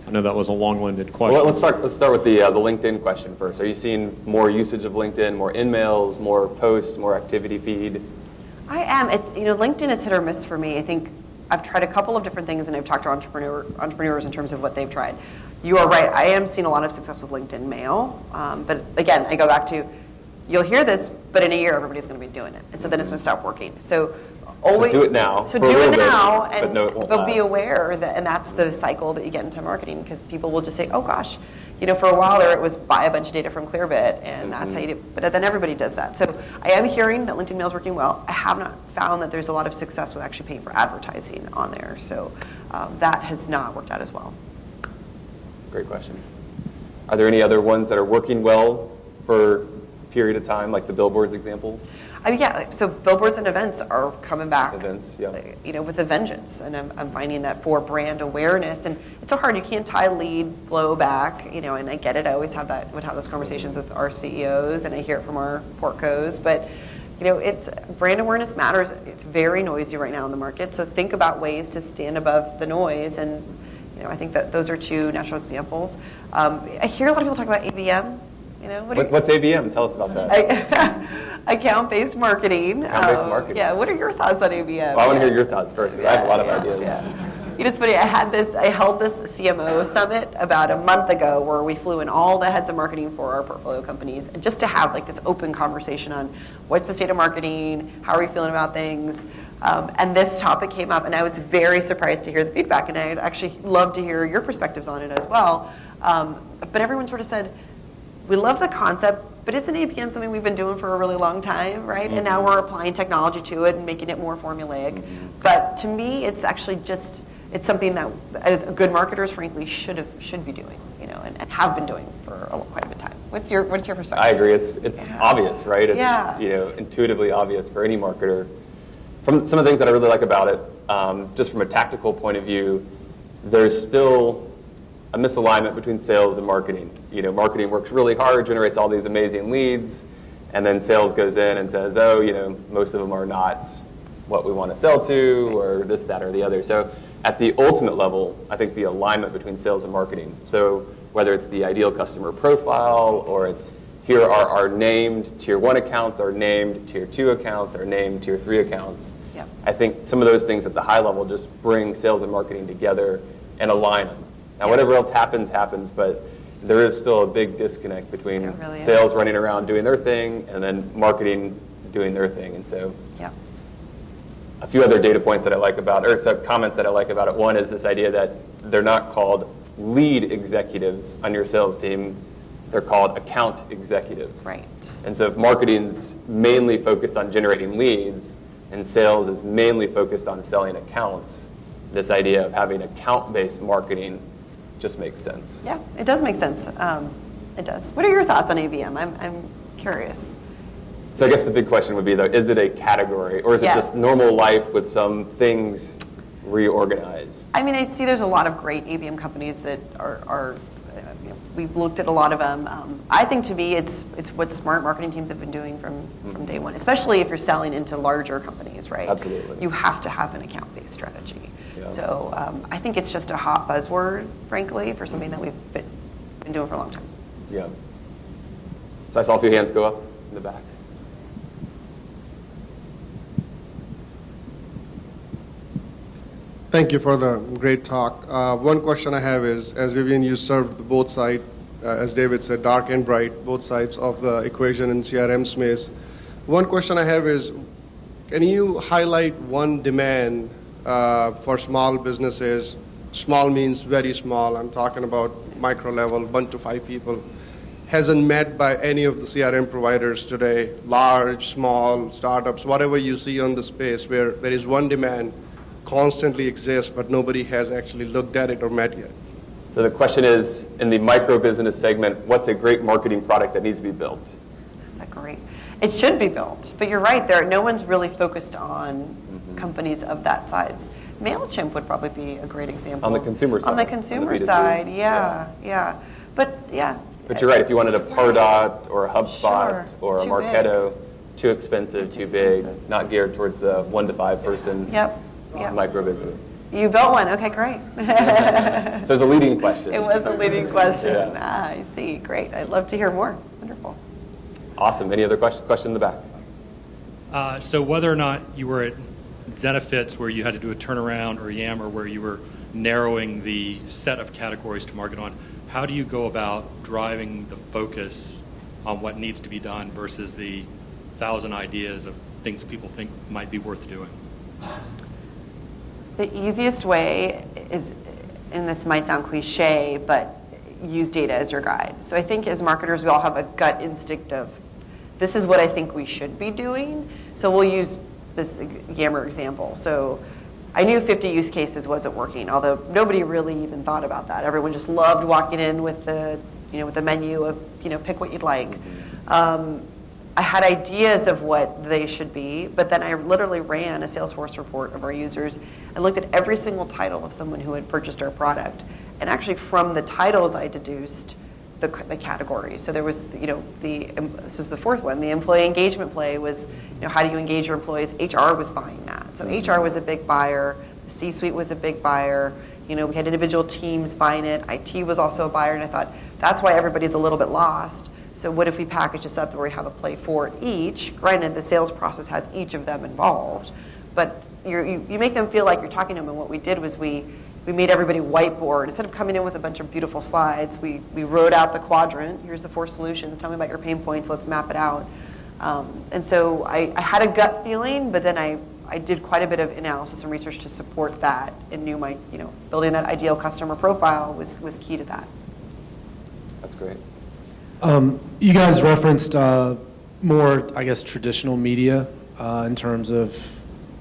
I know that was a long-winded question. Well, let's start with the LinkedIn question first. Are you seeing more usage of LinkedIn, more in-mails, more posts, more activity feed? I am. It's LinkedIn is hit or miss for me. I think I've tried a couple of different things, and I've talked to entrepreneurs in terms of what they've tried. You are right. I am seeing a lot of success with LinkedIn Mail, but again, I go back to, you'll hear this, but in a year everybody's going to be doing it, and so then it's going to stop working. So always do it now. So for a do little it bit, now, but and no, it won't but be last. aware that, and that's the cycle that you get into marketing, because people will just say, oh gosh, for a while there it was buy a bunch of data from Clearbit, and that's how you do. But then everybody does that. So I am hearing that LinkedIn Mail is working well. I have not found that there's a lot of success with actually paying for advertising on there. So that has not worked out as well. Great question. Are there any other ones that are working well for a period of time, like the billboards example? I mean, yeah, so billboards and events are coming back. Events, yeah. With a vengeance, and I'm finding that for brand awareness, and it's so hard. You can't tie lead flow back, and I get it. I always would have those conversations with our CEOs, and I hear it from our portcos, but it's brand awareness matters. It's very noisy right now in the market, so think about ways to stand above the noise, and I think that those are two natural examples. I hear a lot of people talk about ABM. What's ABM? Tell us about that. Account-based marketing. Account-based marketing. Yeah. What are your thoughts on ABM? Well, I want to hear your thoughts first, because I have a lot of ideas. Yeah. It's funny. I held this CMO summit about a month ago, where we flew in all the heads of marketing for our portfolio companies, and just to have this open conversation on what's the state of marketing, how are we feeling about things. And this topic came up, and I was very surprised to hear the feedback, and I'd actually love to hear your perspectives on it as well. But everyone sort of said, we love the concept, but isn't ABM something we've been doing for a really long time, right? Mm-hmm. And now we're applying technology to it and making it more formulaic. Mm-hmm. But to me, it's actually it's something that, as good marketers, frankly, should be doing, and have been doing for quite a bit of time. What's your perspective? I agree. It's obvious, right? It's intuitively obvious for any marketer. From some of the things that I really like about it, just from a tactical point of view, there's still a misalignment between sales and marketing. Marketing works really hard, generates all these amazing leads, and then sales goes in and says, most of them are not what we want to sell to, or this, that, or the other. So at the ultimate level, I think the alignment between sales and marketing. So whether it's the ideal customer profile, or it's here are our named tier 1 accounts, our named tier 2 accounts, our named tier 3 accounts. Yep. I think some of those things at the high level just bring sales and marketing together and align them. Now, whatever else happens, but there is still a big disconnect between sales running around doing their thing and then marketing doing their thing. And so a few other data points that I like about, or some comments that I like about it. One is this idea that they're not called lead executives on your sales team. They're called account executives. Right. And so if marketing's mainly focused on generating leads and sales is mainly focused on selling accounts, this idea of having account-based marketing just makes sense. Yeah, it does make sense. It does. What are your thoughts on ABM? I'm curious. So I guess the big question would be, though, is it a category, or is it just normal life with some things reorganized? I mean, I see there's a lot of great ABM companies that are we've looked at a lot of them. I think, to me, it's what smart marketing teams have been doing from day one, especially if you're selling into larger companies, right? Absolutely. You have to have an account-based strategy. Yeah. So I think it's just a hot buzzword, frankly, for something that we've been doing for a long time. Yeah. So I saw a few hands go up in the back. Thank you for the great talk. One question I have is, as Vivian, you served both sides, as David said, dark and bright, both sides of the equation in CRM space. One question I have is, can you highlight one demand for small businesses? Small means very small. I'm talking about micro level, 1 to 5 people. Hasn't met by any of the CRM providers today, large, small, startups, whatever you see on the space where there is one demand constantly exists, but nobody has actually looked at it or met yet. So the question is, in the micro business segment, what's a great marketing product that needs to be built? Is that great? It should be built, but you're right. No one's really focused on companies of that size. MailChimp would probably be a great example. On the consumer side. On the consumer side, yeah. But you're right. If you wanted a Pardot or a HubSpot or a Too Marketo, big. too expensive, too big, not geared towards the 1 to 5 person micro business. You built one. Okay, great. So it's a leading question. It was a leading question. Yeah. I see. Great. I'd love to hear more. Wonderful. Awesome. Any other question in the back? So whether or not you were at Zenefits, where you had to do a turnaround, or Yammer, where you were narrowing the set of categories to market on, how do you go about driving the focus on what needs to be done versus the 1,000 ideas of things people think might be worth doing? The easiest way is, and this might sound cliche, but use data as your guide. So I think as marketers, we all have a gut instinct of, this is what I think we should be doing. So we'll use this Yammer example. So I knew 50 use cases wasn't working, although nobody really even thought about that. Everyone just loved walking in with the, with the menu of, pick what you'd like. I had ideas of what they should be, but then I literally ran a Salesforce report of our users and looked at every single title of someone who had purchased our product. And actually from the titles, I deduced the categories. So there was, this was the fourth one. The employee engagement play was, how do you engage your employees? HR was buying that. So HR was a big buyer. The C-suite was a big buyer. We had individual teams buying it. IT was also a buyer. And I thought, that's why everybody's a little bit lost. So what if we package this up where we have a play for each? Granted, the sales process has each of them involved, but you make them feel like you're talking to them. And what we did was we made everybody whiteboard. Instead of coming in with a bunch of beautiful slides, we wrote out the quadrant. Here's the 4 solutions. Tell me about your pain points. Let's map it out. And so I had a gut feeling, but then I did quite a bit of analysis and research to support that, and knew building that ideal customer profile was key to that. That's great. You guys referenced more, I guess, traditional media in terms of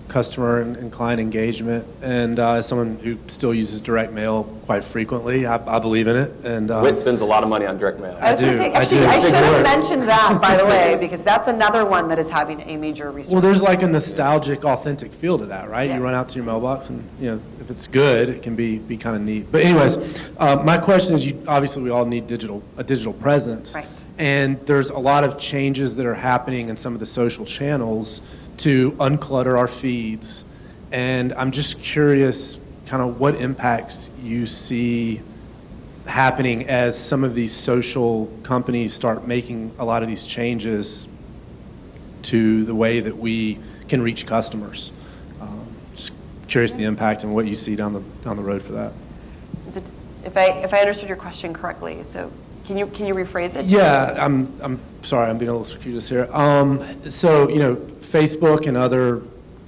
customer and client engagement. And as someone who still uses direct mail quite frequently, I believe in it. And Whit spends a lot of money on direct mail. I was going to say, actually, I should have mentioned that, by the way, because that's another one that is having a major resurgence. Well, there's like a nostalgic, authentic feel to that, right? Yeah. You run out to your mailbox, and if it's good, it can be kind of neat. But anyways, my question is, obviously we all need a digital presence, right? And there's a lot of changes that are happening in some of the social channels to unclutter our feeds. And I'm just curious, kind of what impacts you see happening as some of these social companies start making a lot of these changes to the way that we can reach customers. Just curious the impact and what you see down the road for that. If I understood your question correctly, so can you rephrase it? Yeah, I'm sorry, I'm being a little circuitous here. So Facebook and other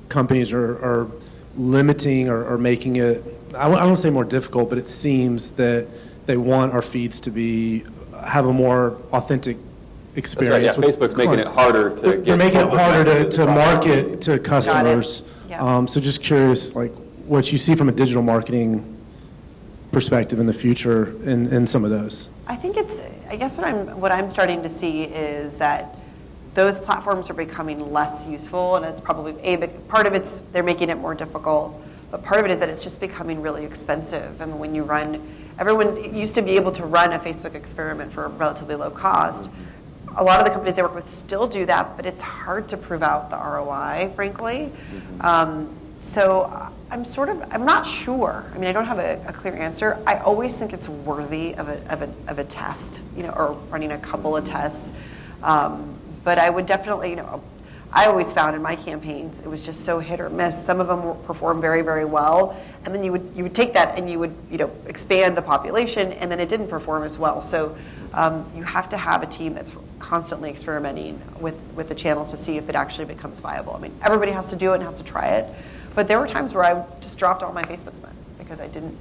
companies are limiting or making it, I don't say more difficult, but it seems that they want our feeds to have a more authentic experience. That's right, yeah, Facebook's making it harder to get. They're making it harder to market to customers. Yeah. So just curious, like what you see from a digital marketing perspective in the future in some of those. I think I guess what I'm starting to see is that those platforms are becoming less useful, and it's probably part of it's they're making it more difficult, but part of it is that it's just becoming really expensive. I mean, when you everyone used to be able to run a Facebook experiment for relatively low cost. A lot of the companies I work with still do that, but it's hard to prove out the ROI, frankly. So I'm not sure. I mean, I don't have a clear answer. I always think it's worthy of a test, or running a couple of tests. But I would definitely, I always found in my campaigns it was just so hit or miss. Some of them perform very, very well, and then you would take that and you would expand the population, and then it didn't perform as well. So you have to have a team that's constantly experimenting with the channels to see if it actually becomes viable. I mean, everybody has to do it and has to try it. But there were times where I just dropped all my Facebook spend because I didn't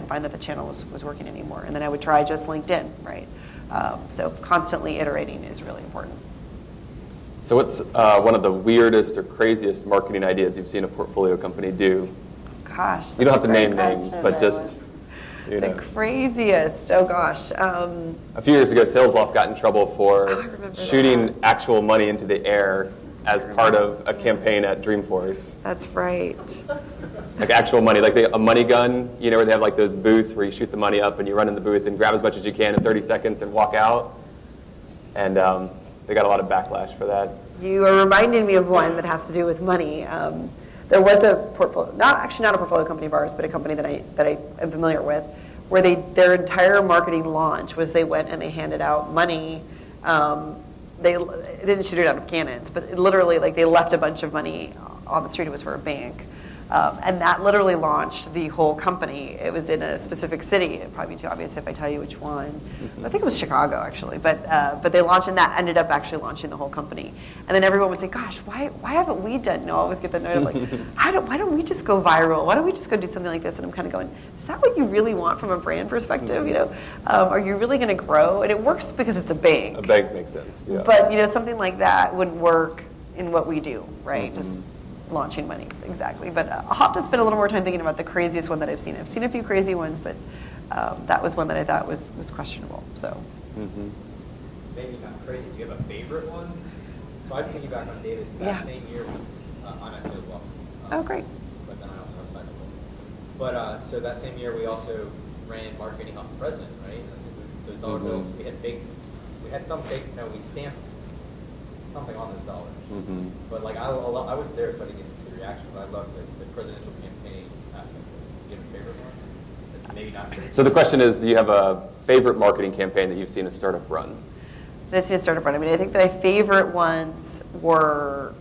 find that the channel was working anymore. And then I would try just LinkedIn, right? So constantly iterating is really important. So what's one of the weirdest or craziest marketing ideas you've seen a portfolio company do? Gosh. You don't have to name names, but just, The craziest, oh gosh. A few years ago, SalesLoft got in trouble for shooting actual money into the air as part of a campaign at Dreamforce. That's right. Like actual money, like a money gun, where they have like those booths where you shoot the money up and you run in the booth and grab as much as you can in 30 seconds and walk out. And they got a lot of backlash for that. You are reminding me of one that has to do with money. There was a portfolio, not a portfolio company of ours, but a company that I am familiar with, where their entire marketing launch was they went and they handed out money. They didn't shoot it out of cannons, but literally, like, they left a bunch of money on the street. It was for a bank. And that literally launched the whole company. It was in a specific city. It'd probably be too obvious if I tell you which one. I think it was Chicago, actually. But they launched, and that ended up actually launching the whole company. And then everyone would say, gosh, why haven't we done? I always get that note of like, why don't we just go viral? Why don't we just go do something like this? And I'm kind of going, is that what you really want from a brand perspective? Are you really going to grow? And it works because it's a bank. A bank makes sense. Yeah. But something like that wouldn't work in what we do, right? Just launching money, exactly. But I'll have to spend a little more time thinking about the craziest one that I've seen. I've seen a few crazy ones, but that was one that I thought was questionable. So. Maybe not crazy. Do you have a favorite one? So I piggyback on David's. That same year, I'm at Salesforce. Oh, great. But then I also have cycles. But so that same year, we also ran marketing off the president, right? Those dollar bills, we had some fake. We stamped something on those dollars. But like I wasn't there, so I didn't get to see the reaction. But I love the presidential campaign aspect. Do you have a favorite one? That's maybe not crazy. So the question is, do you have a favorite marketing campaign that you've seen a startup run? I've seen a startup run. I think that my favorite ones were,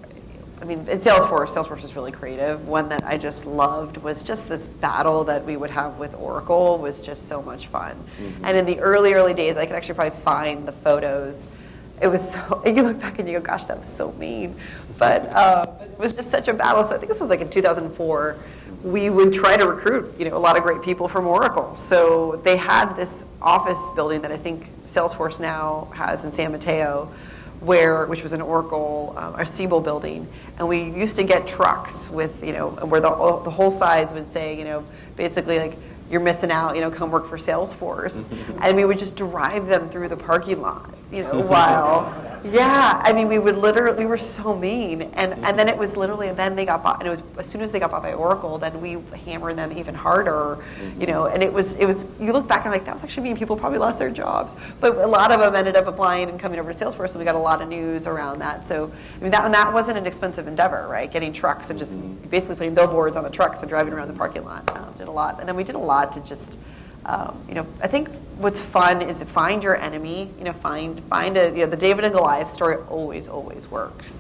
in Salesforce is really creative. One that I just loved was just this battle that we would have with Oracle was just so much fun. And in the early days, I could actually probably find the photos. It was so, you look back and you go, gosh, that was so mean. But it was just such a battle. So I think this was like in 2004. We would try to recruit, a lot of great people from Oracle. So they had this office building that I think Salesforce now has in San Mateo, which was an Oracle, our Siebel building. And we used to get trucks with, where the whole sides would say, basically like, you're missing out, come work for Salesforce. And we would just drive them through the parking lot, while, we were so mean. And then it was literally, and then they got bought, and it was, as soon as they got bought by Oracle, then we hammered them even harder, and it was, you look back and like, that was actually mean, people probably lost their jobs. But a lot of them ended up applying and coming over to Salesforce, and we got a lot of news around that. So, that wasn't an expensive endeavor, right? Getting trucks and just basically putting billboards on the trucks and driving around the parking lot. Did a lot. And then we did a lot to just, I think what's fun is to find your enemy, find the David and Goliath story always works.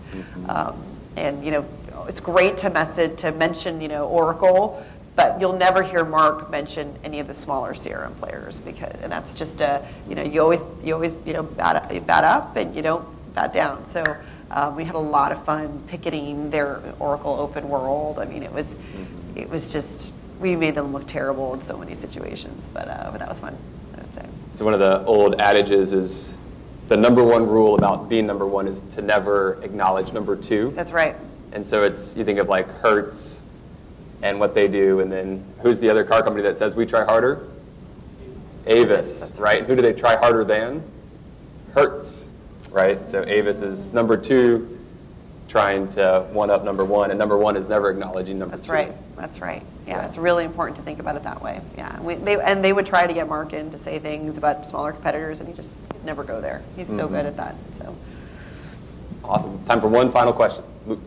And, it's great to mention, Oracle, but you'll never hear Mark mention any of the smaller CRM players and that's just, you always, bat up and you don't bat down. So we had a lot of fun picketing their Oracle open world. It was just, we made them look terrible in so many situations, but that was fun, I would say. So one of the old adages is the number one rule about being number one is to never acknowledge number two. That's right. And so you think of like Hertz and what they do, and then who's the other car company that says we try harder? Avis, right? Who do they try harder than? Hertz, right? So Avis is number two, trying to one up number one, and number one is never acknowledging number two. That's right. Yeah, it's really important to think about it that way. Yeah, they would try to get Mark in to say things about smaller competitors, and he just never go there. He's so good at that. So awesome. Time for one final question. Luke.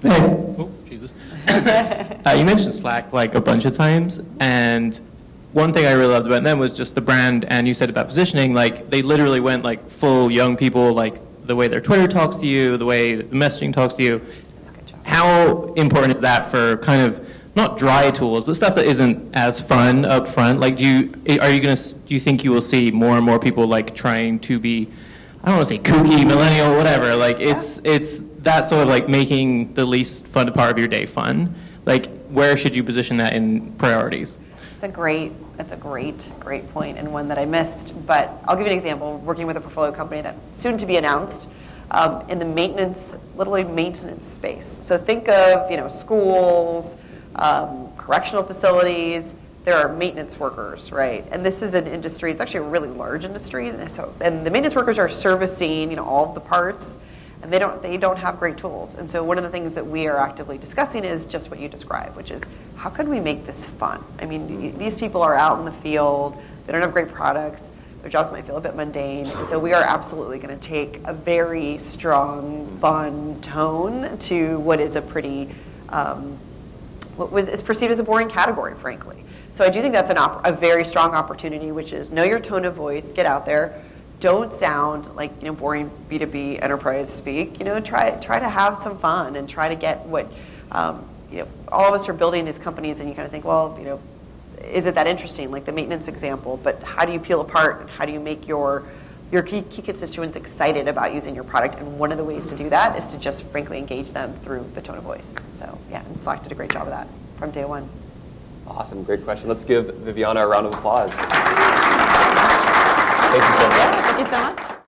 Oh, Jesus. You mentioned Slack like a bunch of times, and one thing I really loved about them was just the brand, and you said about positioning, like they literally went like full young people, like the way their Twitter talks to you, the way the messaging talks to you. How important is that for kind of not dry tools, but stuff that isn't as fun up front? Like, do you think you will see more and more people like trying to be, I don't want to say kooky, millennial, whatever. Like it's that sort of like making the least fun part of your day fun. Like, where should you position that in priorities? That's a great point, and one that I missed. But I'll give you an example. Working with a portfolio company that's soon to be announced in the maintenance space. So think of schools, correctional facilities. There are maintenance workers, right? And this is an industry. It's actually a really large industry. And the maintenance workers are servicing all of the parts, and they don't have great tools. And so one of the things that we are actively discussing is just what you described, which is how can we make this fun? These people are out in the field. They don't have great products. Their jobs might feel a bit mundane. And so we are absolutely going to take a very strong, fun tone to what is a pretty, is perceived as a boring category, frankly. So I do think that's a very strong opportunity, which is know your tone of voice, get out there. Don't sound like boring B2B enterprise speak. Try to have some fun and try to get what all of us are building these companies, and you kind of think, well, is it that interesting? Like the maintenance example, but how do you peel apart and how do you make your key constituents excited about using your product? And one of the ways to do that is to just frankly engage them through the tone of voice. So yeah, and Slack did a great job of that from day one. Awesome, great question. Let's give Viviana a round of applause. Thank you so much. Thank you so much.